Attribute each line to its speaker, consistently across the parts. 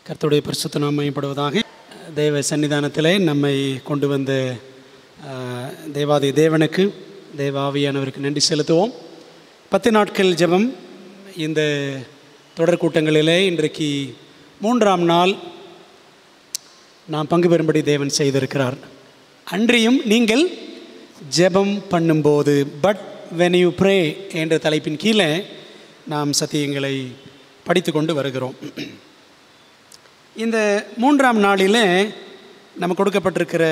Speaker 1: கர்த்தருடைய பரிசுத்த நாமம் மகிமைப்படுவதாக. தேவ சன்னிதானத்திலே நம்மை கொண்டு வந்த தேவாதி தேவனுக்கு, தேவ ஆவியானவருக்கு நன்றி செலுத்துவோம். 10 நாட்கள் ஜெபம் இந்த தொடர் கூட்டங்களிலே இன்றைக்கு 3ஆம் நாள் நாம் பங்கு பெறும்படி தேவன் செய்திருக்கிறார். அன்றியும் நீங்கள் ஜெபம் பண்ணும்போது, பட் when you pray என்ற தலைப்பின் கீழே நாம் சத்தியங்களை படித்து கொண்டு வருகிறோம். இந்த 3ஆம் நாளில் நமக்கு கொடுக்கப்பட்டிருக்கிற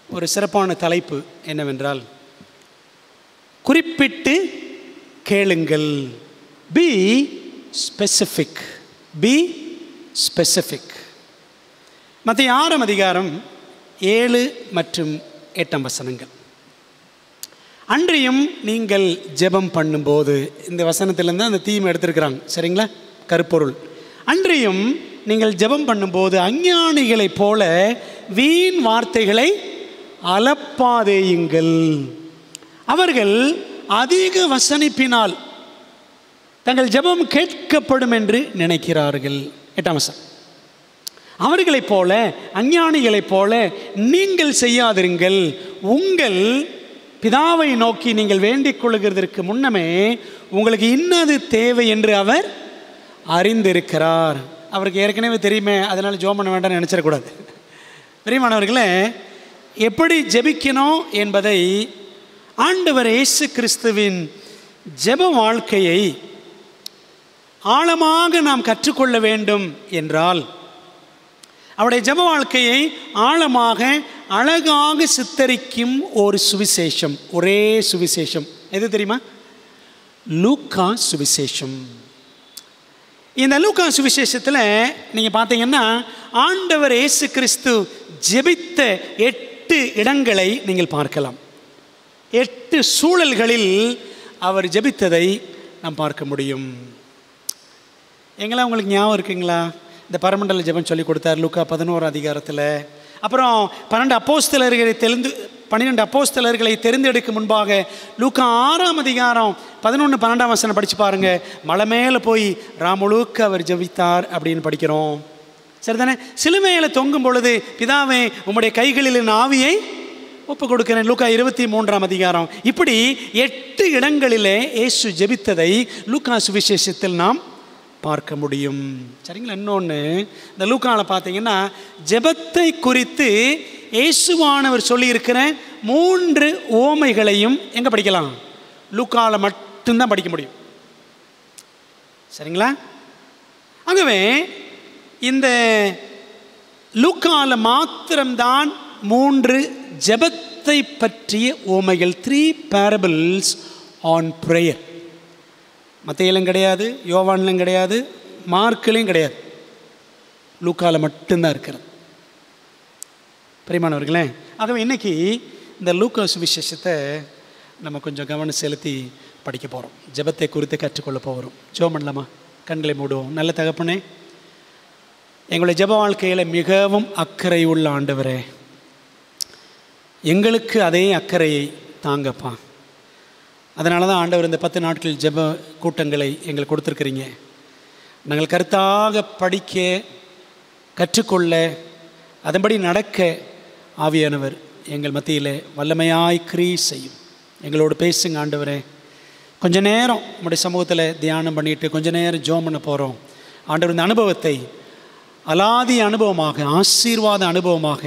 Speaker 1: ஒரு சிறப்பான தலைப்பு என்னவென்றால், குறிப்பிட்டு கேளுங்கள். B specific. B specific. மத்திய 6ஆம் அதிகாரம் 7 மற்றும் 8ஆம் வசனங்கள். அன்றியும் நீங்கள் ஜெபம் பண்ணும்போது, இந்த வசனத்திலேருந்து அந்த தீம் எடுத்திருக்கிறாங்க, சரிங்களா? கருப்பொருள். அன்றியும் நீங்கள் ஜெபம் பண்ணும்போது அஞ்ஞானிகளைப் போல வீண் வார்த்தைகளை அலப்பாதேயுங்கள். அவர்கள் அதிக வசனிப்பினால் தங்கள் ஜெபம் கேட்கப்படும் என்று நினைக்கிறார்கள். 8ஆம் வசனம். அவர்களைப் போல, அஞ்ஞானிகளைப் போல நீங்கள் செய்யாதிருங்கள். உங்கள் பிதாவை நோக்கி நீங்கள் வேண்டிக் கொள்கிறதற்கு முன்னமே உங்களுக்கு இன்னது தேவை என்று அவர் அறிந்திருக்கிறார். அவருக்கு ஏற்கனவே தெரியுமே, அதனால் ஜெபம் பண்ண வேண்டாம்னு நினச்சிடக்கூடாது. பிரியமானவர்களே, எப்படி ஜெபிக்கணும் என்பதை ஆண்டவர் இயேசு கிறிஸ்துவின் ஜெப வாழ்க்கையை ஆழமாக நாம் கற்றுக்கொள்ள வேண்டும் என்றால், அவருடைய ஜெப வாழ்க்கையை ஆழமாக அழகாக சித்தரிக்கும் ஒரு சுவிசேஷம், ஒரே சுவிசேஷம் எது தெரியுமா? லூக்கா சுவிசேஷம். இந்த லூக்கா சுவிசேஷத்தில் நீங்கள் பார்த்தீங்கன்னா, ஆண்டவர் இயேசு கிறிஸ்து ஜெபித்த 8 இடங்களை நீங்கள் பார்க்கலாம். 8 சூழல்களில் அவர் ஜெபித்ததை நாம் பார்க்க முடியும். எங்கெல்லாம் உங்களுக்கு ஞாபகம் இருக்குங்களா? இந்த பரமண்டல ஜெபம் சொல்லி கொடுத்தார் லூக்கா 11ஆம் அதிகாரத்தில். அப்புறம் 12 அப்போஸ்தலர்களை தெரிந்தெடுக்கும் முன்பாக லூக்கா 6ஆம் அதிகாரம் 11-12ஆம் வசனம் படித்து பாருங்கள். மலை மேலே போய் ராமுழுக்க அவர் ஜெபித்தார் அப்படின்னு படிக்கிறோம், சரிதானே? சிலுவையில் தொங்கும் பொழுது, பிதாவே உம்முடைய கைகளில் என் ஆவியை ஒப்பு கொடுக்கிறேன், லூக்கா 23ஆம் அதிகாரம். இப்படி 8 இடங்களிலே இயேசு ஜெபித்ததை லூக்கா சுவிசேஷத்தில் நாம் பார்க்க முடியும், சரிங்களா? இன்னொன்று, இந்த லூக்காவில் பார்த்தீங்கன்னா ஜெபத்தை குறித்து இயேசுவானவர் சொல்லியிருக்கிற 3 உவமைகளையும் எங்கே படிக்கலாம்? லூக்காவில் மட்டும்தான் படிக்க முடியும், சரிங்களா? ஆகவே இந்த லூக்காவில் மாத்திரம்தான் 3 ஜெபத்தை பற்றிய உவமைகள், 3 parables on prayer. மத்தேயிலும் கிடையாது, யோவானிலும் கிடையாது, மார்க்கிலையும் கிடையாது, லூக்காவில் மட்டும்தான் இருக்கிறது. பிரியமானவர்களே, ஆகவே இன்றைக்கி இந்த லூக்கா சுவிசேஷத்தை நம்ம கொஞ்சம் கவனம் செலுத்தி படிக்க போகிறோம். ஜெபத்தை குறித்து கற்றுக்கொள்ள போகிறோம். ஜெபம் பண்ணலாமா? கண்களை மூடுவோம். நல்ல தகப்பனே, எங்களுடைய ஜெப வாழ்க்கையில் மிகவும் அக்கறை உள்ள ஆண்டவரே, எங்களுக்கு அதே அக்கறையை தாங்கப்பா. அதனால தான் ஆண்டவர் இந்த 10 நாட்கள் ஜெப கூட்டங்களை எங்களுக்கு கொடுத்துருக்குறீங்க. நாங்கள் கருத்தாக படிக்க, கற்றுக்கொள்ள, அதன்படி நடக்க ஆவியானவர் எங்கள் மத்தியில் வல்லமையாய் கிரியை செய்யும். எங்களோடு பேசுங்க ஆண்டவரே. கொஞ்ச நேரம் உங்களுடைய சமூகத்தில் தியானம் பண்ணிவிட்டு கொஞ்ச நேரம் ஜெபம் பண்ண போகிறோம். ஆண்டவர் இந்த அனுபவத்தை அலாதி அனுபவமாக, ஆசீர்வாத அனுபவமாக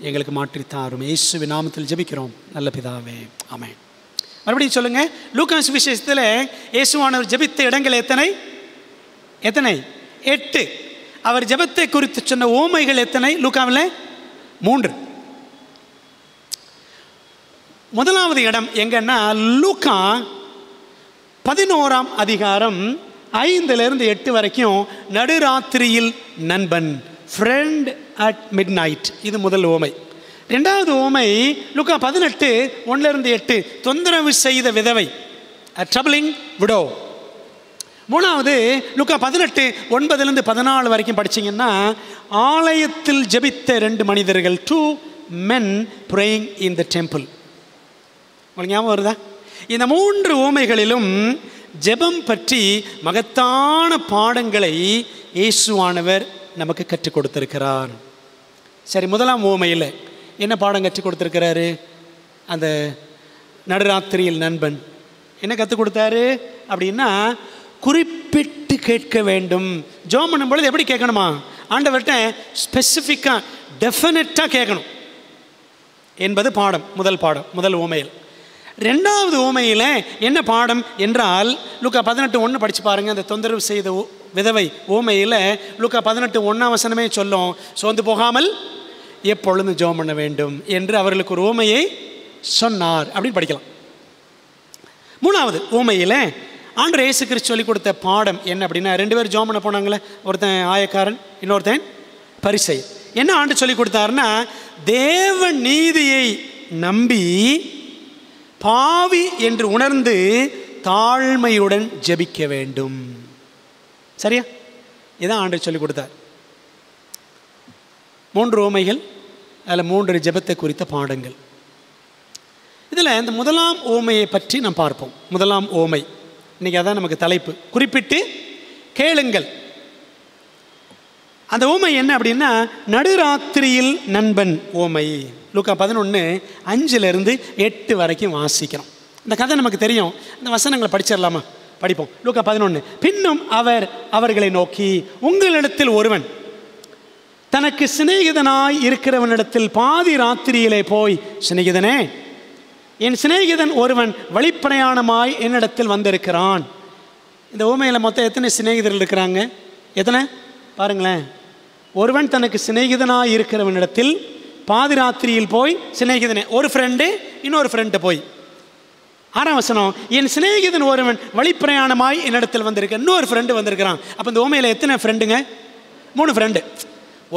Speaker 1: எங்களுக்கு மாற்றித்தாரும். இயேசுவின் நாமத்தில் ஜெபிக்கிறோம் நல்ல பிதாவே, ஆமென். மறுபடியும் சொல்லுங்க. லூக்கா சுவிசேஷத்தில் இயேசுவானவர் ஜெபித்த இடங்கள் எத்தனை? 8. அவர் ஜெபத்தை குறித்து சொன்ன உவமைகள் எத்தனை? லூக்காவில் 3. முதலாவது இடம் எங்கன்னா, லூக்கா 11ஆம் அதிகாரம் 5-8 வரைக்கும் நடுராத்திரியில் நண்பன், ஃப்ரெண்ட் அட் மிட் நைட். இது முதல் உவமை. 2வது உவமை லூக்கா 18:1-8, தொந்தரவு செய்த விதவை, ட்ரபிளிங் விடோ. 3வது லூக்கா 18:9-14 வரைக்கும் படிச்சிங்கன்னா, ஆலயத்தில் ஜெபித்த 2 மனிதர்கள், 2 men praying in the temple. உங்களுக்கு ஞாபகம் வருதா? இந்த 3 உவமைகளிலும் ஜெபம் பற்றி மகத்தான பாடங்களை இயேசுவானவர் நமக்கு கற்றுக் கொடுத்திருக்கிறார். சரி, முதலாம் உவமையில் என்ன பாடம் கற்றுக் கொடுத்துருக்கிறாரு? அந்த நடுராத்திரியில் நண்பன் என்ன கற்றுக் கொடுத்தாரு அப்படின்னா, குறிப்பிட்டு கேட்க வேண்டும். ஜெபம் பண்ணும் பொழுது எப்படி கேட்கணுமா? ஆண்டவர்கிட்ட ஸ்பெசிஃபிக்காக டெஃபினட்டாக கேட்கணும் என்பது பாடம், முதல் பாடம், முதல் உவமையில். ரெண்டாவது உவமையில் என்ன பாடம் என்றால், லூக்கா 18:1 படித்து பாருங்கள். அந்த தொந்தரவு செய்த விதவை உவமையில் லூக்கா 18:1 சொல்லும், சோர்ந்து போகாமல் எப்பொழுதும் ஜெபம் பண்ண வேண்டும் என்று அவர்களுக்கு ஒரு உவமையை சொன்னார் அப்படின்னு படிக்கலாம். மூணாவது உவமையில் ஆண்டவர் இயேசு கிறிஸ்து சொல்லிக் கொடுத்த பாடம் என்ன அப்படின்னா, 2 பேர் ஜெபம் பண்ண போனாங்களே, ஒருத்தன் ஆயக்காரன், இன்னொருத்தன் பரிசேயன். என்ன ஆண்டு சொல்லிக் கொடுத்தாருன்னா, தேவ நீதியை நம்பி பாவி என்று உணர்ந்து தாழ்மையுடன் ஜெபிக்க வேண்டும். சரியா? இதான் ஆண்டு சொல்லிக் கொடுத்தார். 3 உவமைகள், அதில் 3 ஜெபத்தை குறித்த பாடங்கள். இதில் இந்த முதலாம் உவமையை பற்றி நாம் பார்ப்போம். முதலாம் உவமை இன்றைக்கி அதான் நமக்கு தலைப்பு, குறிப்பிட்டு கேளுங்கள். அந்த உவமை என்ன அப்படின்னா, நடுராத்திரியில் நண்பன் உவமை. லூக்கா 11:5-8 வரைக்கும் வாசிக்கிறோம். இந்த கதை நமக்கு தெரியும். இந்த வசனங்களை படிச்சிடலாமா? படிப்போம். லூக்கா 11. பின்னும் அவர் அவர்களை நோக்கி, உங்களிடத்தில் ஒருவன் தனக்கு சிநேகிதனாய் இருக்கிறவனிடத்தில் பாதி ராத்திரியிலே போய், சிநேகிதனே, என் சிநேகிதன் ஒருவன் வழிப்பிரயாணமாய் என்னிடத்தில் வந்திருக்கிறான். இந்த உவமையில் மொத்தம் எத்தனை சிநேகிதர்கள் இருக்கிறாங்க? எத்தனை பாருங்களேன். ஒருவன் தனக்கு சிநேகிதனாய் இருக்கிறவனிடத்தில் பாதி ராத்திரியில் போய், சிநேகிதனே, ஒரு ஃப்ரெண்டு இன்னொரு ஃப்ரெண்டு போய். 6ஆம் வசனம், என் சிநேகிதன் ஒருவன் வழிப்பிரயாணமாய் என்னிடத்தில் வந்திருக்க, இன்னொரு ஃப்ரெண்டு வந்திருக்கிறான். அப்போ இந்த உவமையில் எத்தனை ஃப்ரெண்டுங்க? 3 ஃப்ரெண்டு.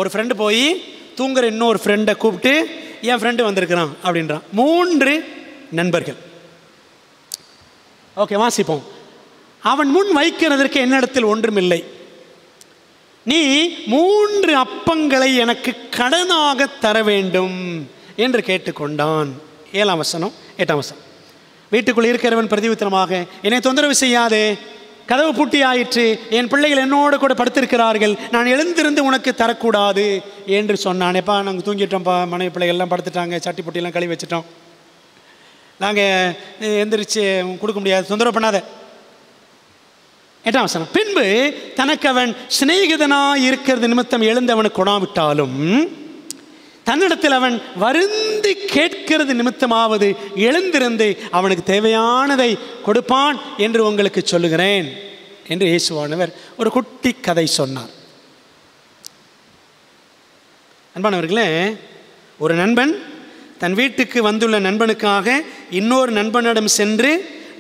Speaker 1: ஒரு ஃப்ரெண்டு போய் தூங்குற இன்னொரு ஃப்ரெண்டை கூப்பிட்டு, என் ஃப்ரெண்டு வந்திருக்கிறான் அப்படின்றான். 3 நண்பர்கள். ஓகே, வாசிப்போம். அவன் முன் வைக்கிறதற்கு என்னிடத்தில் ஒன்றுமில்லை, நீ 3 அப்பங்களை எனக்கு கடனாக தர வேண்டும் என்று கேட்டுக்கொண்டான். 7ஆம் வசனம் 8ஆம் வசனம், வீட்டுக்குள் இருக்கிறவன் பிரதிவித்தனமாக, என்னை தொந்தரவு செய்யாதே, கதவு பூட்டி ஆயிற்று, என் பிள்ளைகள் என்னோடு கூட படுத்திருக்கிறார்கள், நான் எழுந்திருந்து உனக்கு தரக்கூடாது என்று சொன்னான். எப்பா, நாங்கள் தூங்கிட்டோம்ப்பா, மனைவி பிள்ளைகள் எல்லாம் படுத்துட்டாங்க, சட்டி பொட்டியெல்லாம் கழுவி வச்சுட்டோம், நாங்கள் எந்திரிச்சு கொடுக்க முடியாது, தொந்தரவு பண்ணாத. 8ஆம் வசனம், பின்பு தனக்கு அவன் சிநேகிதனாய் இருக்கிறது நிமித்தம் எழுந்தவனுக்கு கொடாவிட்டாலும், தன்னிடத்தில் அவன் வருந்தி கேட்கிறது நிமித்தமாவது எழுந்திருந்து அவனுக்கு தேவையானதை கொடுப்பான் என்று உங்களுக்கு சொல்லுகிறேன் என்று இயேசுவானவர் ஒரு குட்டி கதை சொன்னார். அன்பானவர்களே, ஒரு நண்பன் தன் வீட்டுக்கு வந்துள்ள நண்பனுக்காக இன்னொரு நண்பனிடம் சென்று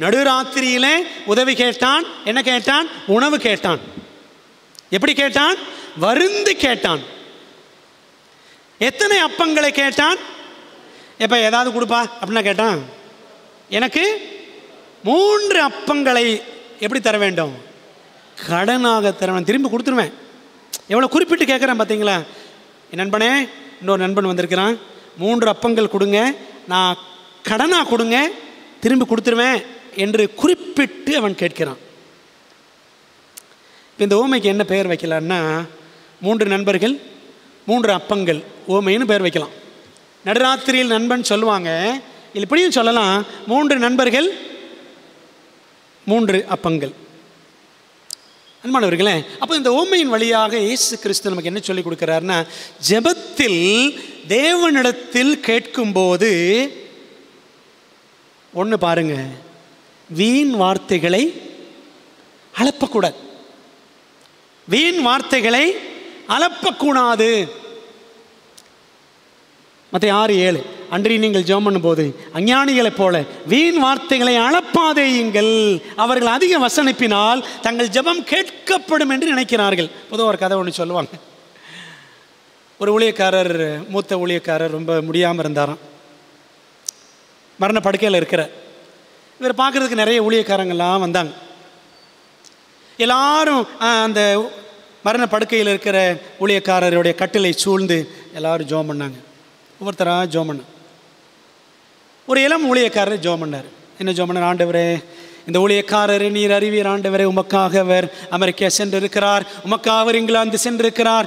Speaker 1: நடுராத்திரியிலே உதவி கேட்டான். என்ன கேட்டான்? உணவு கேட்டான். எப்படி கேட்டான்? வருந்தி கேட்டான். எத்தனை அப்பங்களை கேட்டான்? எப்போ ஏதாவது கொடுப்பா அப்படின்னா கேட்டான். எனக்கு 3 அப்பங்களை எப்படி தர வேண்டும்? கடனாக தரவேன், திரும்பி கொடுத்துருவேன். எவ்வளோ குறிப்பிட்டு கேட்குறேன் பார்த்தீங்களா? என் நண்பனே, இன்னொரு நண்பன் வந்திருக்கிறான், 3 அப்பங்கள் கொடுங்க, நான் கடனாக கொடுங்க, திரும்பி கொடுத்துருவேன் என்று குறிப்பிட்டு அவன் கேட்கிறான். இப்போ இந்த ஓமைக்கு என்ன பெயர் வைக்கலான்னா, 3 நண்பர்கள் 3 அப்பங்கள் ஓமைன்னு பெயர் வைக்கலாம். நடுராத்திரியில் நண்பன் சொல்லுவாங்க, இல்லை இப்படியும் சொல்லலாம், 3 நண்பர்கள் 3 அப்பங்கள். அன்பானவர்களே, அப்போ இந்த ஓமையின் வழியாக இயேசு கிறிஸ்து நமக்கு என்ன சொல்லி கொடுக்குறாருன்னா, ஜெபத்தில் தேவனிடத்தில் கேட்கும்போது ஒன்று பாருங்க, வீண் வார்த்தைகளை அலப்பக்கூடாது. வீண் வார்த்தைகளை அலப்பக்கூடாது. மத்தேயு 6:7, அன்றி நீங்கள் ஜெபம் பண்ணும்போது அஞ்ஞானிகளைப் போல வீண் வார்த்தைகளை அளப்பாதேயுங்கள், அவர்கள் அதிக வசனிப்பினால் தங்கள் ஜெபம் கேட்கப்படும் என்று நினைக்கிறார்கள். பொதுவாக ஒரு கதை ஒன்று சொல்லுவாங்க. ஒரு ஊழியக்காரர், மூத்த ஊழியக்காரர் ரொம்ப முடியாமல் இருந்தாராம், மரண படுக்கையில் இருக்கிற. இவர் பார்க்குறதுக்கு நிறைய ஊழியக்காரங்கள்லாம் வந்தாங்க. எல்லாரும் அந்த மரண படுக்கையில் இருக்கிற ஊழியக்காரருடைய கட்டிலை சூழ்ந்து எல்லாரும் ஜெபம் பண்ணாங்க. ஒவ்வொருத்தராக ஜெபம் பண்ண. ஒரு இளம் ஊழியக்காரர் ஜெபம் பண்ணார். என்ன ஜெபம் பண்ணார்? ஆண்டவரே, இந்த ஊழியக்காரர் நீர் அறிவீர் ஆண்டவரே, உமக்காக அவர் அமெரிக்கா சென்றிருக்கிறார், உமக்காக அவர் இங்கிலாந்து சென்றிருக்கிறார்,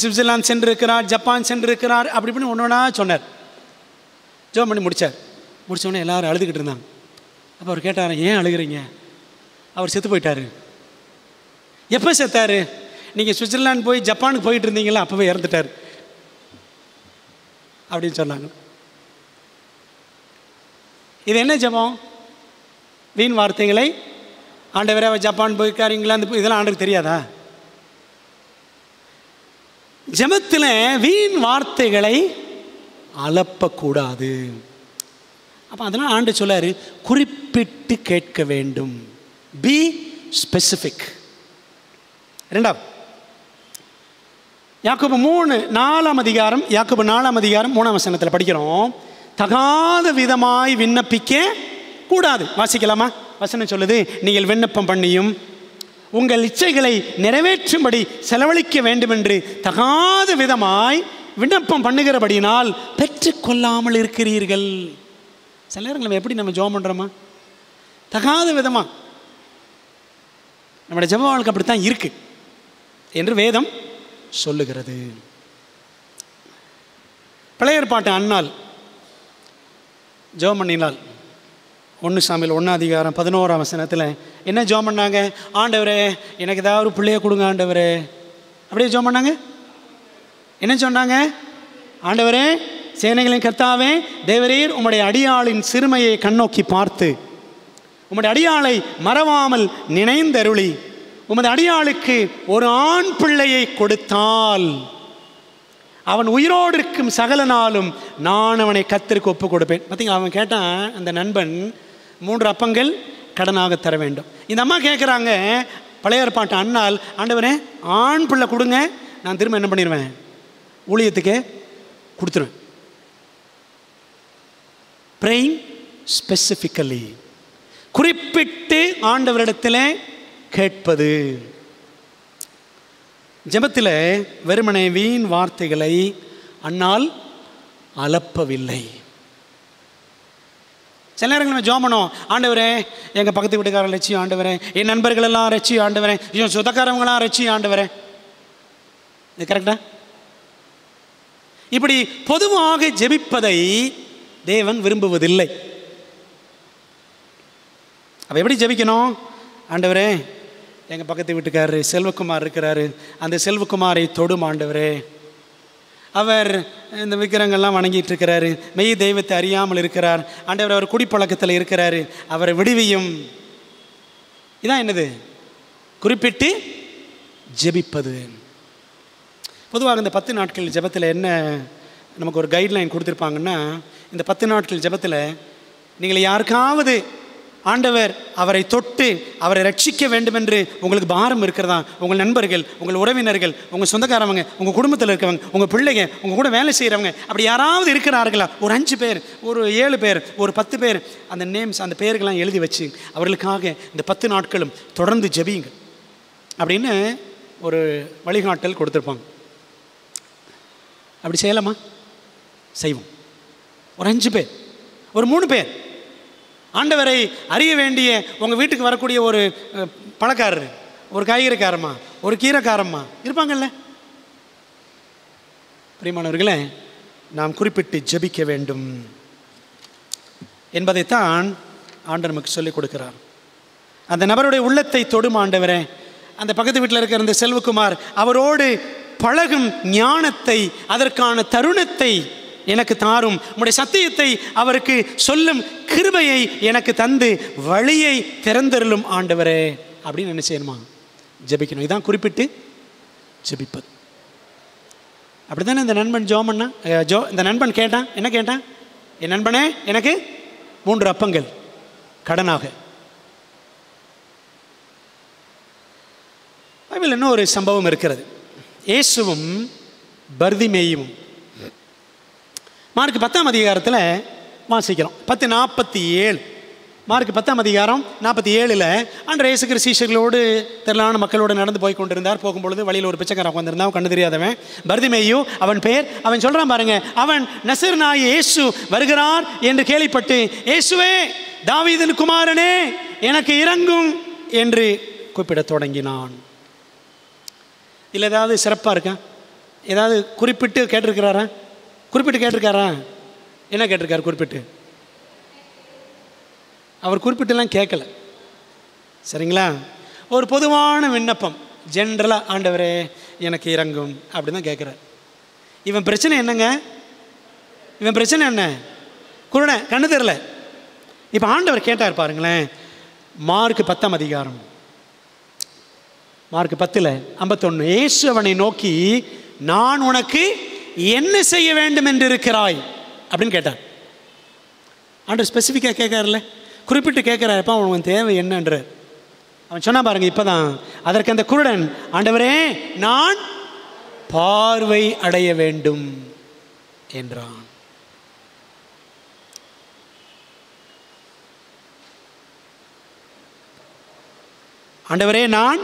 Speaker 1: சுவிட்சர்லாந்து சென்றிருக்கிறார், ஜப்பான் சென்றிருக்கிறார், அப்படி இப்படின்னு ஒன்று ஒன்றா சொன்னார். ஜெபம் பண்ணி முடித்தோடனே எல்லோரும் அழுதுகிட்டு இருந்தாங்க. அப்போ அவர் கேட்டார், ஏன் அழுகிறீங்க? அவர் செத்து போயிட்டார். எப்போ செத்தார்? நீங்கள் சுவிட்சர்லாந்து போய் ஜப்பானுக்கு போயிட்டு இருந்தீங்களா, அப்போவே இறந்துட்டார் அப்படின்னு சொன்னாங்க. இது என்ன ஜெபம்? வீண் வார்த்தைகளை ஆண்டவரே அவர் ஜப்பான் போயிருக்கார், இங்கிலாந்து இதெல்லாம் ஆண்டவருக்கு தெரியாதா? ஜெபத்தில் வீண் வார்த்தைகளை அலப்பக்கூடாது. அப்போ அதெல்லாம் ஆண்டு சொல்லாரு, குறிப்பிட்டு கேட்க வேண்டும். B specific. ரெண்டாவது யாக்கோபு 4ஆம் அதிகாரம் 3ஆம் வசனத்தில் படிக்கிறோம், தகாத விதமாய் விண்ணப்பிக்க கூடாது. வாசிக்கலாமா? வசனம் சொல்லுது, நீங்கள் விண்ணப்பம் பண்ணியும் உங்கள் இச்சைகளை நிறைவேற்றும்படி செலவழிக்க வேண்டும் என்று தகாத விதமாய் விண்ணப்பம் பண்ணுகிறபடினால் பெற்றுக்கொள்ளாமல் இருக்கிறீர்கள். சில நேரங்கள் எப்படி நம்ம ஜெபம் பண்ணுறோமா? தகாத விதமாக. நம்முடைய ஜெப வாழ்க்கை அப்படித்தான் இருக்கு என்று வேதம் சொல்லுகிறது. பழைய ஏற்பாட்டு அன்னாள் ஜெபம் பண்ணினாள். 1 சாமுவேல் 1ஆம் அதிகாரம் 11ஆம் வசனத்தில் என்ன ஜெபம் பண்ணாங்க? ஆண்டவரே எனக்கு ஏதாவது ஒரு பிள்ளைய கொடுங்க ஆண்டவரே. அப்படியே ஜெபம் பண்ணாங்க. என்ன சொன்னாங்க? ஆண்டவரே சேனைகளின் கர்த்தாவே தேவரீர் உம்முடைய அடியாளின் சிறுமையை கண்ணோக்கி பார்த்து உம்முடைய அடியாளை மறவாமல் நினைந்தருளி உமது அடியாளுக்கு ஒரு ஆண் பிள்ளையை கொடுத்தால் அவன் உயிரோடு இருக்கும் சகல நாளும் நான் அவனை கர்த்தருக்கு ஒப்பு கொடுப்பேன். பார்த்தீங்களா, அவன் கேட்டான், அந்த நண்பன் 3 அப்பங்கள் கடனாக தர வேண்டும். இந்த அம்மா கேட்குறாங்க, பழைய ஏற்பாட்டு அன்னாள், ஆண்டவரே ஆண் பிள்ளை கொடுங்க, நான் திரும்ப என்ன பண்ணிடுவேன், ஊழியத்துக்கே கொடுத்துருவேன். ப்ரேயிங் ஸ்பெசிஃபிக்கலி, குறிப்பிட்டு ஆண்டவரிடத்தில் கேட்பது. ஜெபத்தில் வெறுமனே வீண் வார்த்தைகளை அன்னால் அலப்பவில்லை. சில நேரங்கள் நம்ம ஜெபம் பண்ணோம், ஆண்டவரே எங்கள் பக்கத்து வீட்டுக்காரன் ரட்சியும் ஆண்டவரே, என் நண்பர்கள் எல்லாம் ரட்சியும் ஆண்டவரே, என் சொந்தக்காரவங்களாம் ரட்சியும் ஆண்டவரே. இது கரெக்டா? இப்படி பொதுவாக ஜெபிப்பதை தேவன் விரும்புவதில்லை. அப்போ எப்படி ஜெபிக்கணும்? ஆண்டவரே எங்கள் பக்கத்து வீட்டுக்காரரு செல்வகுமார் இருக்கிறாரு, அந்த செல்வகுமாரை தொடும் ஆண்டவரே, அவர் இந்த விக்கிரங்கள்லாம் வணங்கிட்டு இருக்கிறாரு, மெய் தெய்வத்தை அறியாமல் இருக்கிறார் ஆண்டவர், அவர் குடிப்பழக்கத்தில் இருக்கிறாரு, அவரை விடுவியும். இதான் என்னது? குறிப்பிட்டு ஜெபிப்பது. பொதுவாக இந்த 10 நாட்கள் ஜெபத்தில் என்ன நமக்கு ஒரு கைட்லைன் கொடுத்துருப்பாங்கன்னா, இந்த 10 நாட்கள் ஜெபத்தில் நீங்கள் யாருக்காவது ஆண்டவர் அவரை தொட்டு அவரை ரட்சிக்க வேண்டும் என்று உங்களுக்கு பாரம் இருக்கிறதா, உங்கள் நண்பர்கள், உங்கள் உறவினர்கள், உங்கள் சொந்தக்காரவங்க, உங்கள் குடும்பத்தில் இருக்கிறவங்க, உங்கள் பிள்ளைங்க, உங்கள் கூட வேலை செய்கிறவங்க, அப்படி யாராவது இருக்கிறார்களா? ஒரு 5 பேர், ஒரு 7 பேர், ஒரு 10 பேர், அந்த நேம்ஸ், அந்த பேர்கள்லாம் எழுதி வச்சு அவர்களுக்காக இந்த 10 நாட்களும் தொடர்ந்து ஜெபியுங்க அப்படின்னு ஒரு வழிகாட்டல் கொடுத்துருப்பாங்க. அப்படி செய்யலாமா? செய்வோம். ஒரு 5 பேர், ஒரு 3 பேர் ஆண்டவரை அறிய வேண்டிய உங்கள் வீட்டுக்கு வரக்கூடிய ஒரு பழக்காரர், ஒரு காய்கறிக்காரம்மா, ஒரு கீரைக்காரம்மா இருப்பாங்கல்ல. பிரியமானவர்களே, நாம் குறிப்பிட்டு ஜெபிக்க வேண்டும் என்பதைத்தான் ஆண்டவர் நமக்கு சொல்லிக் கொடுக்கிறார். அந்த நபருடைய உள்ளத்தை தொடும் ஆண்டவரே. அந்த பக்கத்து வீட்டில் இருக்கிற அந்த செல்வகுமார், அவரோடு பழகும் ஞானத்தை, அதற்கான தருணத்தை எனக்கு தாரும், உம்முடைய சத்தியத்தை அவருக்கு சொல்லும் கிருபையை எனக்கு தந்து வழியை திறந்தருளும் ஆண்டவரே அப்படின்னு என்ன செய்யணுமா? ஜெபிக்கணும். இதான் குறிப்பிட்டு ஜெபிப்பது. அப்படித்தானே இந்த நண்பன் ஜெபம் பண்ணா, இந்த நண்பன் கேட்டான். என்ன கேட்டான்? என் நண்பனே எனக்கு 3 அப்பங்கள் கடனாக. பைபிள் இன்னும் ஒரு சம்பவம் இருக்கிறது. இயேசுவும் பர்திமேயும் மார்க் 10ஆம் அதிகாரத்தில் வாசிக்கிறோம். 10:47 மார்க் 10ஆம் அதிகாரம் 47 ஆண்டவர் இயேசு கிறிஸ்து சீஷர்களோடு திரளான மக்களோடு நடந்து போய் கொண்டிருந்தார். போகும்பொழுது வழியில் ஒரு பிச்சைக்காரன் உட்கார்ந்திருந்தான், கண்டு தெரியாதவன், பர்திமேயு அவன் பெயர். அவன் சொல்கிறான் பாருங்க, அவன் நசரேயனாகிய இயேசு வருகிறார் என்று கேள்விப்பட்டு, இயேசுவே தாவீதின் குமாரனே எனக்கு இறங்கும் என்று கூப்பிடத் தொடங்கினான். இல்லை ஏதாவது சிறப்பாக இருக்கா? ஏதாவது குறிப்பிட்டு கேட்டிருக்கிறாரா? குறிப்பிட்டு கேட்டிருக்காரா? என்ன கேட்டிருக்காரு குறிப்பிட்டு? அவர் குறிப்பிட்டுலாம் கேட்கல. சரிங்களா? ஒரு பொதுவான விண்ணப்பம், ஜென்ரலாக ஆண்டவரே எனக்கு இறங்கும் அப்படி தான் கேட்குறார். இவன் பிரச்சனை என்னங்க? இவன் பிரச்சனை என்ன? குருடை, கண்ணு தெரியல. இப்போ ஆண்டவர் கேட்டார் பாருங்களேன். மார்க் 10ஆம் அதிகாரம், மார்க் 10:51, இயேசு அவனை நோக்கி, நான் உனக்கு என்ன செய்ய வேண்டும் என்று இருக்கிறாய் அப்படின்னு கேட்டார். ஆண்டவர் ஸ்பெசிஃபிக்காக கேட்காருல்ல, குறிப்பிட்டு கேட்குறாரு, எப்போ அவனுக்கு தேவை என்னன்ற. அவன் சொன்னா பாருங்க, இப்போதான் அதற்கு அந்த குருடன், ஆண்டவரே நான் பார்வை அடைய வேண்டும் என்றான். ஆண்டவரே நான்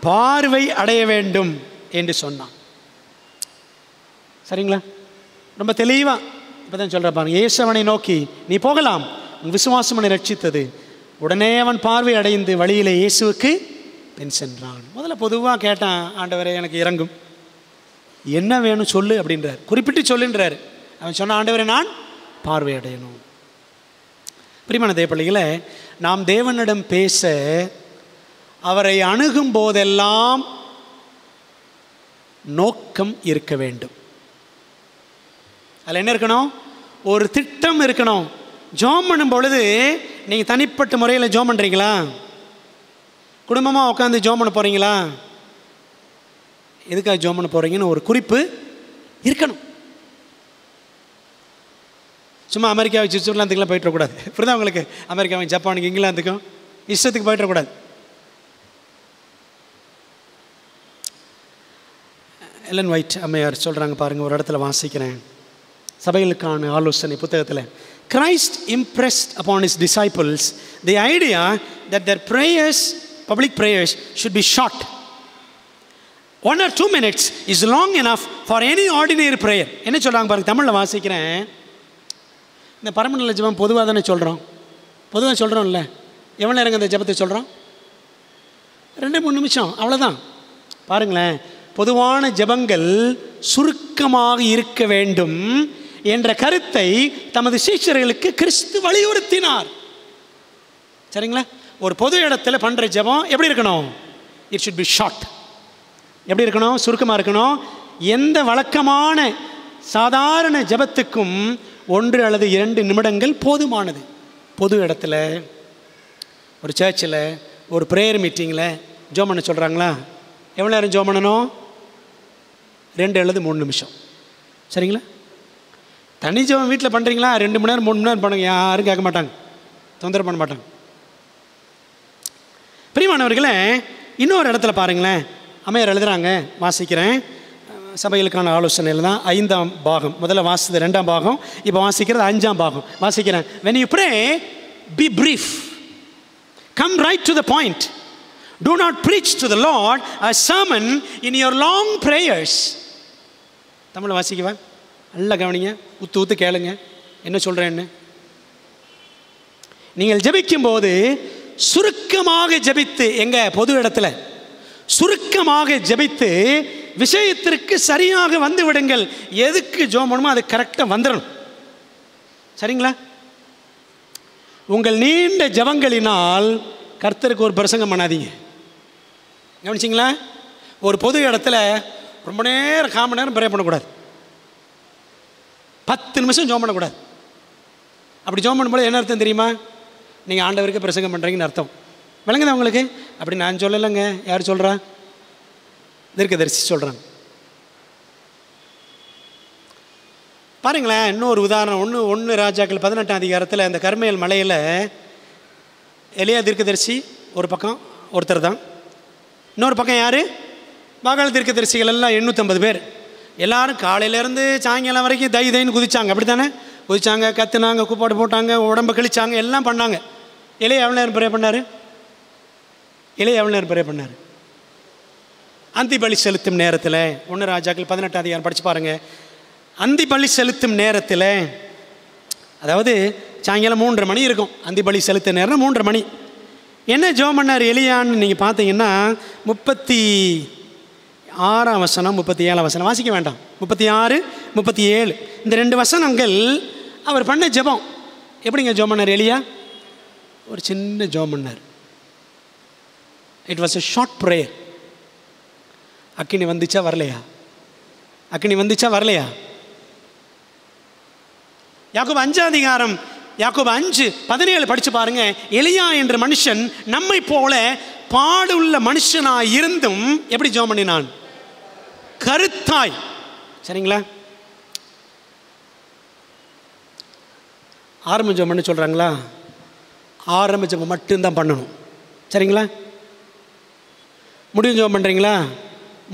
Speaker 1: பார்வை அடைய வேண்டும் என்று சொன்னான். சரிங்களா? ரொம்ப தெளிவாக இப்போ தான் சொல்கிற பாருங்க. இயேசு அவனை நோக்கி, நீ போகலாம், உன் விசுவாசம் அவனை ரட்சித்தது. உடனே அவன் பார்வை அடைந்து வழியிலே இயேசுவுக்கு பின் சென்றான். முதல்ல பொதுவாக கேட்டான், ஆண்டவரே எனக்கு இறங்கும், என்ன வேணும் சொல்லு அப்படின்றார், குறிப்பிட்டு சொல்லுன்றார். அவன் சொன்ன, ஆண்டவரே நான் பார்வை அடையணும். பிரியமான தேவப்பிள்ளைகளே, நாம் தேவனிடம் பேச அவரை அணுகும் போதெல்லாம் நோக்கம் இருக்க வேண்டும். அதில் என்ன இருக்கணும்? ஒரு திட்டம் இருக்கணும். ஜெபம் பண்ணும் பொழுது நீங்கள் தனிப்பட்ட முறையில் ஜெபம் பண்ணுறீங்களா? குடும்பமாக உட்காந்து ஜெபம் பண்ண போகிறீங்களா? எதுக்காக ஜெபம் பண்ண போகிறீங்கன்னு ஒரு குறிப்பு இருக்கணும். சும்மா அமெரிக்காவுக்கு சுவிட்சர்லாந்துக்கெலாம் போயிட்டுறக்கூடாது. இப்படிதான் உங்களுக்கு அமெரிக்காவுக்கு, ஜப்பானுக்கு, இங்கிலாந்துக்கும் இஷ்டத்துக்கு போயிட்டுறக்கூடாது. எலன் ஒயிட் அம்மையார் சொல்கிறாங்க பாருங்கள், ஒரு இடத்துல வாசிக்கிறேன், சபைகளுக்கான ஆலோசனை புத்தகத்தில், Christ impressed upon his disciples the idea that their prayers, public prayers, should be short. 1 or 2 minutes is long enough for any ordinary prayer. என்ன சொல்கிறாங்க பாருங்கள், தமிழில் வாசிக்கிறேன். இந்த பரமநல ஜெபம் பொதுவாக தானே சொல்கிறோம், பொதுவாக சொல்கிறோம்ல. எவ்வளோ நேரங்க இந்த ஜெபத்தை சொல்கிறோம்? 2-3 நிமிஷம், அவ்வளோதான். பாருங்களேன், பொதுவான ஜெபங்கள் சுருக்கமாக இருக்க வேண்டும் என்ற கருத்தை தமது சீஷர்களுக்கு கிறிஸ்து வலியுறுத்தினார். சரிங்களா? ஒரு பொது இடத்துல பண்ணுற ஜெபம் எப்படி இருக்கணும்? It should be short. எப்படி இருக்கணும்? சுருக்கமாக இருக்கணும். எந்த வழக்கமான சாதாரண ஜெபத்துக்கும் 1 அல்லது 2 நிமிடங்கள் போதுமானது. பொது இடத்துல, ஒரு சர்ச்சில், ஒரு ப்ரேயர் மீட்டிங்கில் ஜெபம் பண்ண சொல்கிறாங்களா? எவ்வளோ நேரம் ஜெபம் பண்ணணும்? 2 அல்லது 3 நிமிஷம். சரிங்களா? தனி ஜெபம் வீட்டில் பண்ணுறீங்களா? 2 மணி நேரம் 3 மணி நேரம் பண்ணுங்க, யாரும் கேட்க மாட்டாங்க, தொந்தரவு பண்ண மாட்டாங்க. பிரியமானவர்களே, இன்னொரு இடத்துல பாருங்களேன், அம்மையார் எழுதுகிறாங்க, வாசிக்கிறேன், சபைகளுக்கான ஆலோசனையில் தான் 5ஆம் பாகம். முதல்ல வாசித்தது 2ஆம் பாகம், இப்போ வாசிக்கிறது 5ஆம் பாகம். வாசிக்கிறேன். When you pray, be brief, come right to the point, do not preach to the Lord a sermon in your long prayers. Tamil வாசிக்கவா? நல்லா கவனிங்க, ஊத்து ஊத்து கேளுங்க என்ன சொல்கிறேன்னு. நீங்கள் ஜெபிக்கும் போது சுருக்கமாக ஜெபித்து, எங்க பொது இடத்துல சுருக்கமாக ஜெபித்து விஷயத்திற்கு சரியாக வந்து விடுங்கள். எதுக்கு ஜெபம் பண்ணுமோ அது கரெக்டாக வந்துடணும். சரிங்களா? உங்கள் நீண்ட ஜெபங்களினால் கர்த்தருக்கு ஒரு பிரசங்கம் பண்ணாதீங்க. கவனிச்சிங்களா? ஒரு பொது இடத்துல ரொம்ப நேரம், 1/4 மணி நேரம் ப்ரே பண்ணக்கூடாது. 10 நிமிஷம் ஜெபம் பண்ணக்கூடாது. அப்படி ஜெபம் பண்ணும்போது என்ன அர்த்தம் தெரியுமா? நீங்கள் ஆண்டவருக்கு பிரசங்கம் பண்ணுறீங்கன்னு அர்த்தம். விளங்குதா உங்களுக்கு? அப்படி நான் சொல்லலைங்க. யார் சொல்கிறா? தீர்க்கதரிசி சொல்கிறாங்க. பாருங்களேன், இன்னொரு உதாரணம். 1 ராஜாக்கள் 18ஆம் அதிகாரத்தில் அந்த கர்மேல் மலையில் எலியா தீர்க்கதரிசி ஒரு பக்கம் ஒருத்தர் தான், இன்னொரு பக்கம் யார்? பாகால் தீர்க்கதரிசிகள் எல்லாம் 850 பேர். எல்லோரும் காலையிலேருந்து சாயங்காலம் வரைக்கும் தைன்னு குதிச்சாங்க. அப்படி தானே குதிச்சாங்க, கத்துனாங்க, கூப்பாடு போட்டாங்க, உடம்பை கழிச்சாங்க, எல்லாம் பண்ணாங்க. எலியா எவ்வளோ நேரம் ப்ரே பண்ணார்? எலியா எவ்வளோ நேரம் ப்ரே பண்ணார்? அந்தி பலி செலுத்தும் நேரத்தில், 1 ராஜாக்கள் 18ஆம் அதிகாரம் படித்து பாருங்கள். அந்தி பலி செலுத்தும் நேரத்தில், அதாவது சாயங்காலம் 3:30 மணி இருக்கும். அந்தி பலி செலுத்த நேரம் 3:30 மணி. என்ன ஜெபம் பண்ணார் எலியான்னு நீங்கள் பார்த்தீங்கன்னா 36ஆம் வசனம் 37ஆம் வசனம் வாசிக்க வேண்டாம். 36, 37 இந்த 2 வசனங்கள் அவர் பண்ண ஜெபம். எப்படிங்க ஜெபம் பண்ணார் எலியா? ஒரு சின்ன ஜெபம் பண்ணார். It was a short prayer. அக்கினி வந்துச்சா வரலையா? அக்கினி வந்துச்சா வரலையா? யாக்கோபு 5ஆம் அதிகாரம் யாக்கோபு 5:17 படித்து பாருங்க. எலியா என்ற மனுஷன் நம்மை போல பாடுள்ள மனுஷனாய் இருந்தும் எப்படி ஜெபம் பண்ணினான்? கருத்தாய். சரிங்களா? ஆரம்ப ஜெபம் பண்ண சொல்கிறாங்களா? ஆரம்ப ஜெபம் மட்டும்தான் பண்ணணும். சரிங்களா? முடிவு ஜெபம் பண்ணுறீங்களா?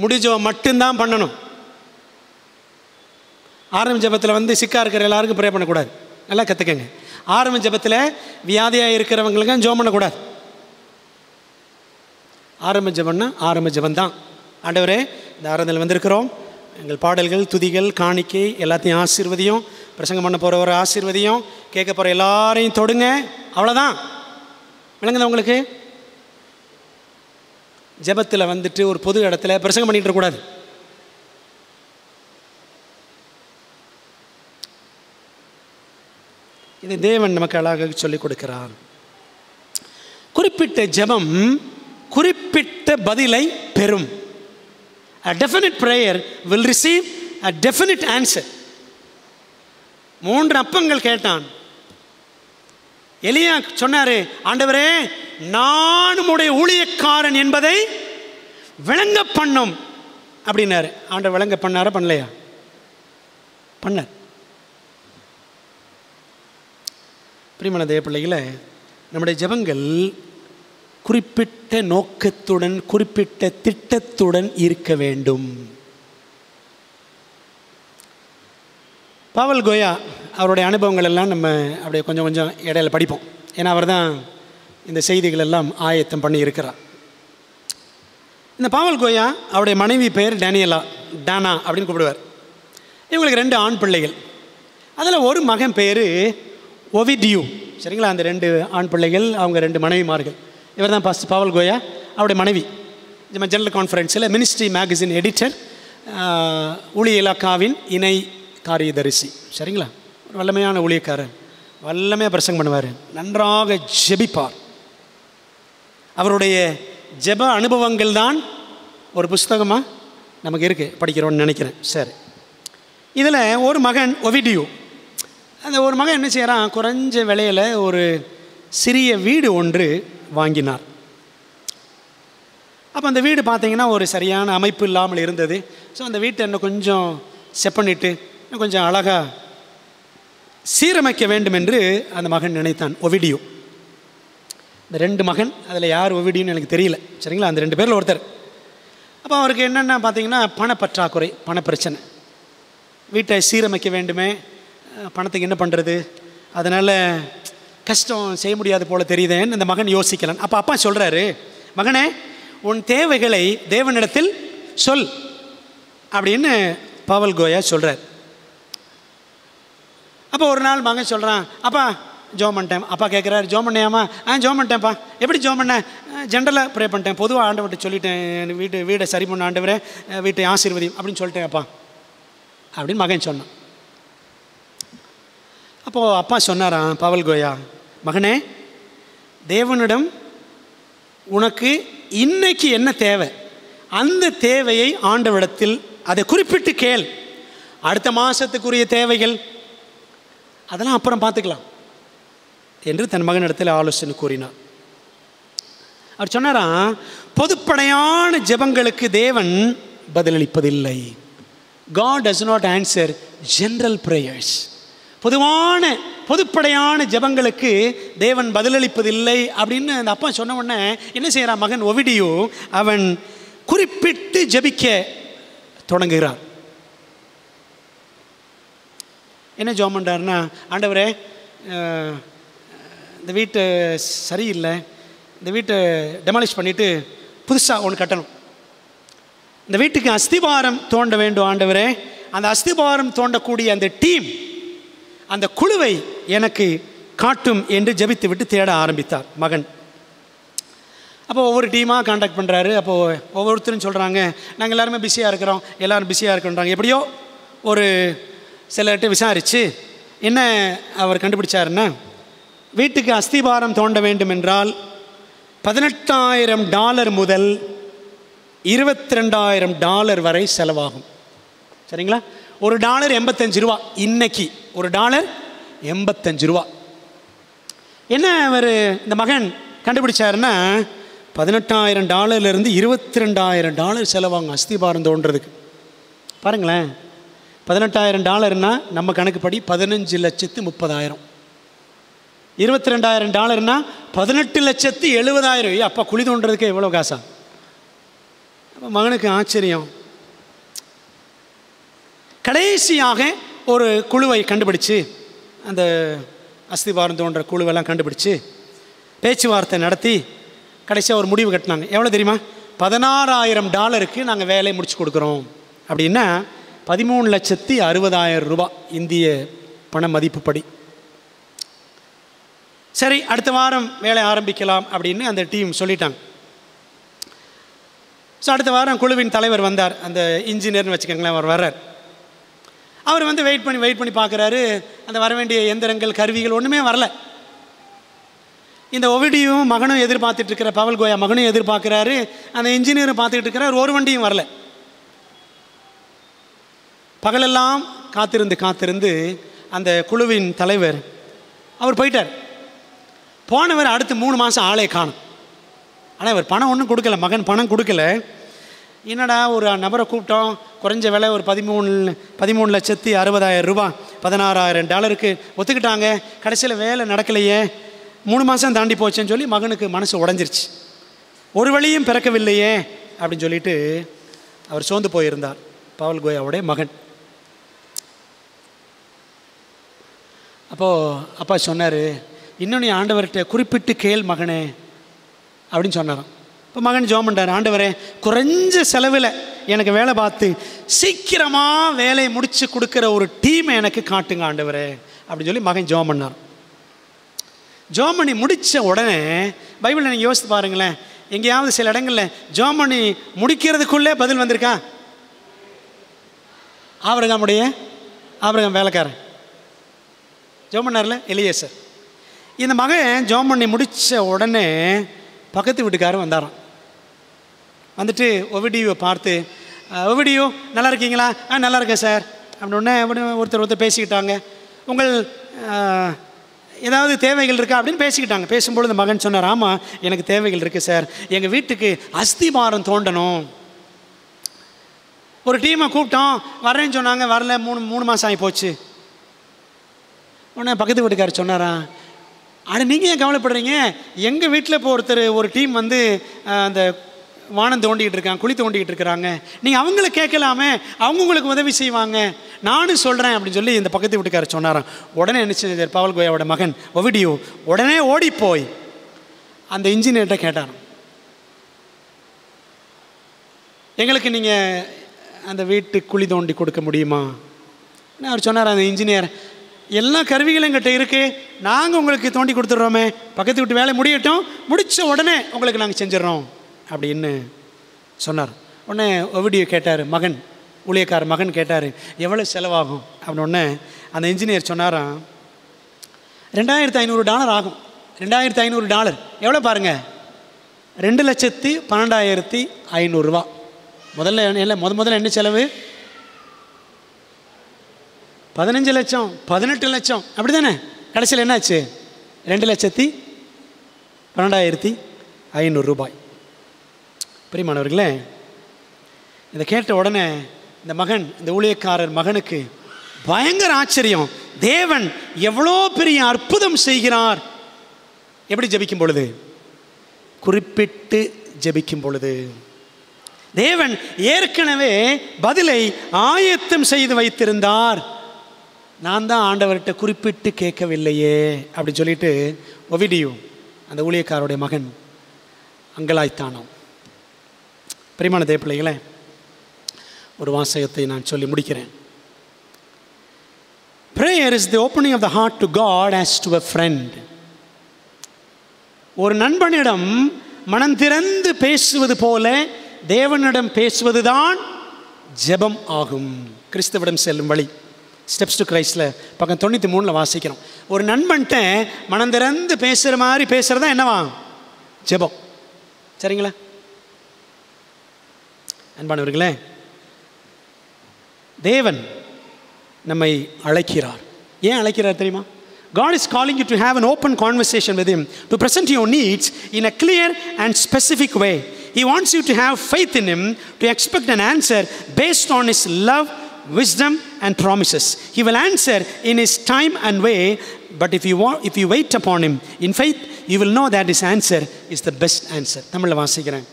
Speaker 1: முடிவு ஜெபம் மட்டும்தான் பண்ணணும். ஆரம்ப ஜெபத்தில் சிக்கா இருக்கிற எல்லாருக்கும் ப்ரே பண்ணக்கூடாது. நல்லா கற்றுக்கங்க. ஆரம்ப ஜெபத்தில் வியாதியாக இருக்கிறவங்களுக்கு ஜெபம் பண்ணக்கூடாது. ஆரம்ப ஜெபம்னா ஆரம்ப ஜெபந்தான். ஆண்டவரே, இந்த ஆராதனையில் வந்திருக்கிறோம், எங்கள் பாடல்கள், துதிகள், காணிக்கை எல்லாத்தையும் ஆசீர்வதியும், பிரசங்கம் பண்ண போகிறவரை ஆசீர்வதியும், கேட்க போகிற எல்லாரையும் தொடுங்க. அவ்வளோதான். விளங்குதா உங்களுக்கு? ஜெபத்தில் ஒரு பொது இடத்துல பிரசங்கம் பண்ணிட்டு இருக்கக்கூடாது. இது தேவன் நமக்கு அழகாக சொல்லிக் கொடுக்கிறார். குறிப்பிட்ட ஜெபம் குறிப்பிட்ட பதிலை பெறும். A definite prayer will receive a definite answer. 3 அப்பங்கள் கேட்டான். எலியா சொன்னாரு, ஆண்டவரே, நான் உம்முடைய ஊழியக்காரன் என்பதை விளங்க பண்ணும் அப்படின்னாரு. ஆண்டவர் விளங்க பண்ணாரா பண்ணலையா? பண்ணார். பிரியமான தேவ பிள்ளைகளை, நம்முடைய ஜெபங்கள் குறிப்பிட்ட நோக்கத்துடன் குறிப்பிட்ட திட்டத்துடன் இருக்க வேண்டும். பாவல் கோயா அவருடைய அனுபவங்கள் எல்லாம் நம்ம அப்படியே கொஞ்சம் கொஞ்சம் இடையில படிப்போம். ஏன்னா அவர் தான் இந்த செய்திகள் எல்லாம் ஆயத்தம் பண்ணி இருக்கிறார். இந்த பாவல் கோயா அவருடைய மனைவி பெயர் டானா அப்படின்னு கூப்பிடுவார். இவங்களுக்கு 2 ஆண் பிள்ளைகள். அதில் ஒரு மகன் பேர் ஒவிடியூ. சரிங்களா? அந்த 2 ஆண் பிள்ளைகள், அவங்க 2 மனைவிமார்கள். இவர் தான் பாவல் கோயா, அவருடைய மனைவி. நம்ம ஜெனரல் கான்ஃபரன்ஸில் மினிஸ்ட்ரி மேகசின் எடிட்டர், ஊழிய இலாக்காவின் இணை காரியதரிசி. சரிங்களா? ஒரு வல்லமையான ஊழியக்காரர், வல்லமையாக பிரசங்கம் பண்ணுவார், நன்றாக ஜெபிப்பார். அவருடைய ஜெப அனுபவங்கள் தான் ஒரு புஸ்தகமாக நமக்கு இருக்குது, படிக்கிறோன்னு நினைக்கிறேன். சரி, இதில் ஒரு மகன் ஒவிடியூ. அந்த ஒரு மகன் என்ன செய்கிறான்? குறைஞ்ச விலையில் ஒரு சிறிய வீடு ஒன்று வாங்கினார். அப்போ அந்த வீடு பார்த்திங்கன்னா ஒரு சரியான அமைப்பு இல்லாமல் இருந்தது. ஸோ அந்த வீட்டை இன்னும் கொஞ்சம் செட் பண்ணிவிட்டு இன்னும் கொஞ்சம் அழகாக சீரமைக்க வேண்டும் என்று அந்த மகன் நினைத்தான், ஒவிடியூ. இந்த 2 மகன், அதில் யார் ஒவிடியூன்னு எனக்கு தெரியல. சரிங்களா? அந்த 2 பேரில் ஒருத்தர். அப்போ அவருக்கு என்னென்ன பார்த்திங்கன்னா பணப்பற்றாக்குறை, பணப்பிரச்சனை. வீட்டை சீரமைக்க வேண்டுமே, பணத்துக்கு என்ன பண்ணுறது, அதனால் கஷ்டம், செய்ய முடியாது போல் தெரியுதேன்னு அந்த மகன் யோசிக்கலாம். அப்போ அப்பா சொல்கிறாரு, மகனே, உன் தேவைகளை தேவனிடத்தில் சொல் அப்படின்னு பாவல் கோயா சொல்கிறார். அப்போ ஒரு நாள் மகன் சொல்கிறான், அப்பா ஜோம் பண்ணிட்டேன். அப்பா கேட்குறாரு, ஜோம் பண்ணியாமா? ஜோம் பண்ணிட்டேன்ப்பா. எப்படி ஜோம் பண்ணேன்? ஜென்ரலாக ப்ரே பண்ணிட்டேன், பொதுவாக ஆண்டவர்கிட்ட சொல்லிட்டேன், வீடை சரி பண்ண ஆண்டவரே, வீட்டை ஆசீர்வதியும் அப்படின்னு சொல்லிட்டேன் அப்பா அப்படின்னு மகன் சொன்னான். அப்போது அப்பா சொன்னாராம் பாவல் கோயா, மகனே, தேவனிடம் உனக்கு இன்னைக்கு என்ன தேவை, அந்த தேவையை ஆண்டவரிடத்தில் அதை குறிப்பிட்டு கேள். அடுத்த மாதத்துக்குரிய தேவைகள் அதெல்லாம் அப்புறம் பார்த்துக்கலாம் என்று தன் மகனிடத்தில் ஆலோசனை கூறினார். அவர் சொன்னாராம், பொதுப்படையான ஜெபங்களுக்கு தேவன் பதிலளிப்பதில்லை. God does not answer general prayers. பொதுப்படையான ஜெபங்களுக்கு தேவன் பதிலளிப்பதில்லை அப்படின்னு அந்த அப்பா சொன்ன உடனே என்ன செய்கிறான் மகன் ஒவிடியூ? அவன் குறிப்பிட்டு ஜெபிக்க தொடங்குகிறார். என்ன ஜெபம் பண்ணுறாருன்னா, ஆண்டவரே, இந்த வீட்டை சரியில்லை, இந்த வீட்டை டெமாலிஷ் பண்ணிவிட்டு புதுசாக ஒன்று கட்டணும், இந்த வீட்டுக்கு அஸ்திபாரம் தோண்ட வேண்டும் ஆண்டவரே, அந்த அஸ்திபாரம் தோண்டக்கூடிய அந்த டீம், அந்த குழுவை எனக்கு காட்டும் என்று ஜெபித்து விட்டு தேட ஆரம்பித்தார் மகன். அப்போ ஒவ்வொரு டீமாக காண்டாக்ட் பண்ணுறாரு. அப்போது ஒவ்வொருத்தரும் சொல்கிறாங்க, நாங்கள் எல்லாருமே பிஸியாக இருக்கிறோம், எல்லோரும் பிஸியாக இருக்கிறோன்றாங்க. எப்படியோ ஒரு சிலர்கிட்ட விசாரித்து என்ன அவர் கண்டுபிடிச்சாருன்னா, வீட்டுக்கு அஸ்திபாரம் தோண்ட வேண்டும் என்றால் $18,000 முதல் $22,000 வரை செலவாகும். சரிங்களா? ஒரு டாலர் 85 ரூபா. இன்னைக்கு ஒரு டாலர் 85 ரூபா. என்ன அவர் இந்த மகன் கண்டுபிடிச்சாருன்னா, $18,000 $22,000 செலவாகும் அஸ்திபாரம் தோன்றதுக்கு. பாருங்களேன், $18,000 நம்ம கணக்குப்படி 15,30,000. $22,000 18,70,000. அப்போ குழி தோன்றதுக்கு எவ்வளோ காசா? அப்போ மகனுக்கு ஆச்சரியம். கடைசியாக ஒரு குழுவை கண்டுபிடிச்சு, அந்த அஸ்திபாரம் தோன்ற குழுவெல்லாம் கண்டுபிடிச்சு பேச்சுவார்த்தை நடத்தி கடைசியாக ஒரு முடிவு கட்டினாங்க. எவ்வளோ தெரியுமா? $16,000 நாங்கள் வேலையை முடிச்சு கொடுக்குறோம். அப்படின்னா 13,60,000 ரூபா இந்திய பண மதிப்புப்படி. சரி, அடுத்த வாரம் வேலை ஆரம்பிக்கலாம் அப்படின்னு அந்த டீம் சொல்லிட்டாங்க. ஸோ அடுத்த வாரம் குழுவின் தலைவர் வந்தார். அந்த இன்ஜினியர்னு வச்சுக்கோங்களேன், அவர் வர்றார். அவர் வந்து வெயிட் பண்ணி பார்க்குறாரு. அந்த வர வேண்டிய எந்திரங்கள், கருவிகள் ஒன்றுமே வரல. இந்த ஒவிடியும் மகனும் எதிர்பார்த்துட்டு இருக்கிற, பவல் கோயா மகனும் எதிர்பார்க்குறாரு, அந்த இன்ஜினியரும் பார்த்துக்கிட்டு இருக்கிறார். ஒரு வண்டியும் வரல. பகலெல்லாம் காத்திருந்து அந்த குழுவின் தலைவர் அவர் போயிட்டார். போனவர் அடுத்து 3 மாதம் ஆளே காணும். ஆனால் இவர் பணம் ஒன்றும் கொடுக்கல, மகன் பணம் கொடுக்கல. என்னடா ஒரு நபரை கூப்பிட்டோம், குறைஞ்ச விலை ஒரு 13,60,000 ரூபா, $16,000 ஒத்துக்கிட்டாங்க. கடைசியில் வேலை நடக்கலையே, 3 மாதம் தாண்டி போச்சேன்னு சொல்லி மகனுக்கு மனசு உடஞ்சிருச்சு. ஒரு வழியும் பிறக்கவில்லையே அப்படின்னு சொல்லிட்டு அவர் சோர்ந்து போயிருந்தார், பவல் கோயாவுடைய மகன். அப்போது அப்பா சொன்னார், இன்னும் நீ ஆண்டவர்கிட்ட குறிப்பிட்டு கேள் மகனே அப்படின்னு சொன்னாராம். இப்போ மகன் ஜெபம் பண்ணார், ஆண்டவரே குறைஞ்ச செலவில் எனக்கு வேலை பார்த்து சீக்கிரமாக வேலையை முடித்து கொடுக்குற ஒரு டீமை எனக்கு காட்டுங்க ஆண்டவரே அப்படின்னு சொல்லி மகன் ஜெபம் பண்ணார். ஜெபம் பண்ணி முடித்த உடனே பைபிளில் நீங்கள் யோசித்து பாருங்களேன், எங்கேயாவது சில இடங்களில் ஜெபம் பண்ணி முடிக்கிறதுக்குள்ளே பதில் வந்திருக்கா? ஆபிரகாம் வேலைக்காரன் ஜெபம் பண்ணார்ல, எலியேசர். இந்த மகன் ஜெபம் பண்ணி முடித்த உடனே பக்கத்து வீட்டுக்காரன் வந்தாராம். வந்துட்டு ஒவிடியோவை பார்த்து, ஒவிடியோ நல்லா இருக்கீங்களா? நல்லா இருக்கேன் சார் அப்படின்னே ஒருத்தர் பேசிக்கிட்டாங்க. உங்கள் ஏதாவது தேவைகள் இருக்கா அப்படின்னு பேசிக்கிட்டாங்க. பேசும்பொழுது மகன் சொன்னார், ஆமாம் எனக்கு தேவைகள் இருக்குது சார், எங்கள் வீட்டுக்கு அஸ்திபாரம் தோண்டணும். ஒரு டீமை கூப்பிட்டோம், வரேன்னு சொன்னாங்க, வரல, 3 மாதம் ஆகி போச்சு. உடனே பக்கத்து வீட்டுக்காரர் சொன்னாரா, ஆனால் நீங்கள் ஏன் கவலைப்படுறீங்க, எங்கள் வீட்டில் இப்போ ஒரு டீம் வந்து அந்த வானம் தோண்டிக்கிட்டு இருக்காங்க, குழி தோண்டிக்கிட்டு இருக்கிறாங்க, நீங்கள் அவங்கள கேட்கலாமே, அவங்க உங்களுக்கு உதவி செய்வாங்க, நானும் சொல்கிறேன் அப்படின்னு சொல்லி இந்த பக்கத்து வீட்டுக்காரர் சொன்னாராம். உடனே என்ன செஞ்சார் பவல் கோயாவோட மகன் ஒவிடியோ, உடனே ஓடி போய் அந்த இன்ஜினியர்கிட்ட கேட்டாராம், எங்களுக்கு நீங்கள் அந்த வீட்டு குழி தோண்டி கொடுக்க முடியுமா? அவர் சொன்னார், அந்த இன்ஜினியர், எல்லா கருவிகளும் எங்கிட்ட இருக்குது, நாங்கள் உங்களுக்கு தோண்டி கொடுத்துட்றோமே, பக்கத்து வீட்டு வேலை முடியட்டும், முடித்த உடனே உங்களுக்கு நாங்கள் செஞ்சிடறோம் அப்படின்னு சொன்னார். உடனே ஒவிடியோ கேட்டார், ஊழியக்கார மகன் கேட்டார், எவ்வளோ செலவாகும் அப்படின்னு. அந்த இன்ஜினியர் சொன்னாராம், $2,500 ஆகும். $2,500 எவ்வளோ பாருங்கள், 2,12,500 ரூபா. முதல்ல என்ன செலவு? 15 லட்சம், 18 லட்சம், அப்படி தானே? கடைசியில் என்னாச்சு? 2,12,500 ரூபாய். பிரியமானவர்களே, இதை கேட்ட உடனே இந்த ஊழியக்காரர் மகனுக்கு பயங்கர ஆச்சரியம். தேவன் எவ்வளோ பெரிய அற்புதம் செய்கிறார். எப்படி ஜெபிக்கும் பொழுது? குறிப்பிட்டு ஜெபிக்கும் பொழுது. தேவன் ஏற்கனவே பதிலை ஆயத்தம் செய்து வைத்திருந்தார். நான் தான் ஆண்டவர்கிட்ட குறிப்பிட்டு கேட்கவில்லையே அப்படின்னு சொல்லிட்டு ஒவிடியோ அந்த ஊழியக்காரருடைய மகன் அங்கலாய்த்தானோம். பிரியமான தேவப்பிள்ளைகளே, ஒரு வாசகத்தை நான் சொல்லி முடிக்கிறேன். Prayer is the opening of the heart to God as to a friend. ஒரு நண்பனிடம் மனம் திறந்து பேசுவது போல தேவனிடம் பேசுவதுதான் ஜெபம் ஆகும். கிறிஸ்துவிடம் செல்லும் வழி, ஸ்டெப்ஸ் டு கிரைஸ்டில் பக்கம் 93 வாசிக்கிறோம். ஒரு நண்பன்ட்ட மனம் திறந்து பேசுகிற மாதிரி பேசுகிறது தான் என்னவா? ஜெபம். சரிங்களா அன்பானவர்களே? தேவன் நம்மை அழைக்கிறார். ஏன் அழைக்கிறார் தெரியுமா? God is calling you to have an open conversation with Him, to present your needs in a clear and specific way. He wants you to have faith in Him, to expect an answer based on His love, wisdom and promises. He will answer in His time and way, but if you wait upon Him in faith, you will know that His answer is the best answer. தமிழ்ல வாசிக்கிறேன்.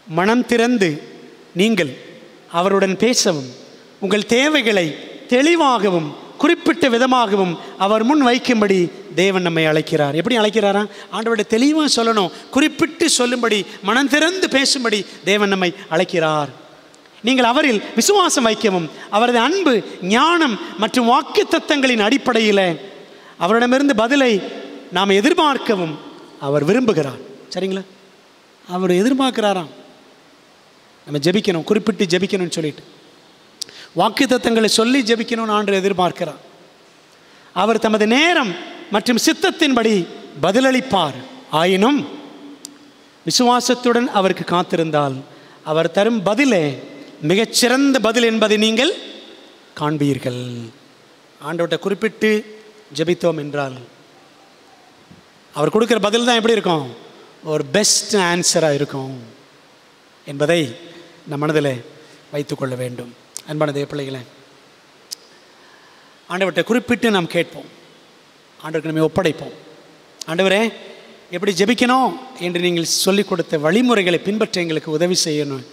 Speaker 1: மனம் திறந்து நீங்கள் அவருடன் பேசவும் உங்கள் தேவைகளை தெளிவாகவும் குறிப்பிட்ட விதமாகவும் அவர் முன் வைக்கும்படி தேவன் நம்மை அழைக்கிறார். எப்படி அழைக்கிறாரா? ஆண்டவருடைய தெளிவாக சொல்லணும், குறிப்பிட்டு சொல்லும்படி, மனம் திறந்து பேசும்படி தேவன் நம்மை அழைக்கிறார். நீங்கள் அவரில் விசுவாசம் வைக்கவும் அவரது அன்பு, ஞானம் மற்றும் வாக்குத்தத்தங்களின் அடிப்படையில் அவரிடமிருந்து பதிலை நாம் எதிர்பார்க்கவும் அவர் விரும்புகிறார். சரிங்களா? அவர் எதிர்பார்க்கிறாராம் நம்ம ஜெபிக்கணும், குறிப்பிட்டு ஜெபிக்கணும்னு சொல்லிட்டு, வாக்குத்தத்தங்களை சொல்லி ஜெபிக்கணும்னு ஆண்டவர் எதிர்பார்க்கிறார். அவர் தமது நேரம் மற்றும் சித்தத்தின்படி பதிலளிப்பார். ஆயினும் விசுவாசத்துடன் அவருக்கு காத்திருந்தால் அவர் தரும் பதிலே மிகச்சிறந்த பதில் என்பதை நீங்கள் காண்பீர்கள். ஆண்டவர்கிட்ட குறிப்பிட்டு ஜெபித்தோம் என்றால் அவர் கொடுக்குற பதில் தான் எப்படி இருக்கும்? ஒரு பெஸ்ட் ஆன்சராக இருக்கும் என்பதை நம் மனதில் வைத்துக்கொள்ள வேண்டும். அன்பான தேவ பிள்ளைகளே, ஆண்டவர்கிட்ட குறிப்பிட்டு நாம் கேட்போம், ஆண்டவருக்கு நம்ம ஒப்படைப்போம். ஆண்டவரே, எப்படி ஜெபிக்கணும் என்று நீங்கள் சொல்லிக் கொடுத்த வழிமுறைகளை பின்பற்ற எங்களுக்கு உதவி செய்யணும்.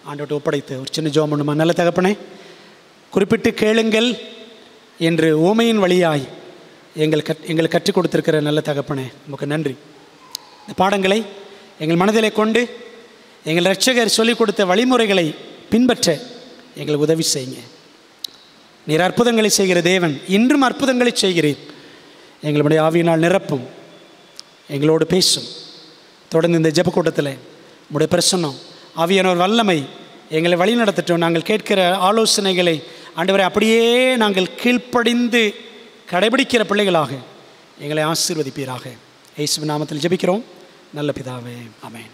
Speaker 1: ஆண்டவர்கிட்ட ஒப்படைத்து ஒரு சின்ன ஜெபம் பண்ணுமா? நல்ல தகப்பனே, குறிப்பிட்டு கேளுங்கள் என்று உவமையின் வழியாய் எங்களுக்கு கற்றுக் கொடுத்திருக்கிற நல்ல தகப்பனே, நமக்கு நன்றி. இந்த பாடங்களை எங்கள் மனதிலே கொண்டு எங்கள் இரட்சகர் சொல்லிக் கொடுத்த வழிமுறைகளை பின்பற்ற எங்களுக்கு உதவி செய்யுங்க. நீர் அற்புதங்களை செய்கிற தேவன், இன்றும் அற்புதங்களை செய்கிறீர். எங்களுடைய ஆவியினால் நிரப்பும், எங்களோடு பேசும். தொடர்ந்து இந்த ஜெப கூட்டத்தில் உடைய பிரசன்னம், ஆவியானவர் வல்லமை எங்களை வழி நடத்தட்டும். நாங்கள் கேட்கிற ஆலோசனைகளை ஆண்டவரை அப்படியே நாங்கள் கீழ்ப்படிந்து கடைபிடிக்கிற பிள்ளைகளாக எங்களை ஆசீர்வதிப்பீராக. இயேசுவின் நாமத்தில் ஜெபிக்கிறோம் நல்ல பிதாவே, ஆமென்.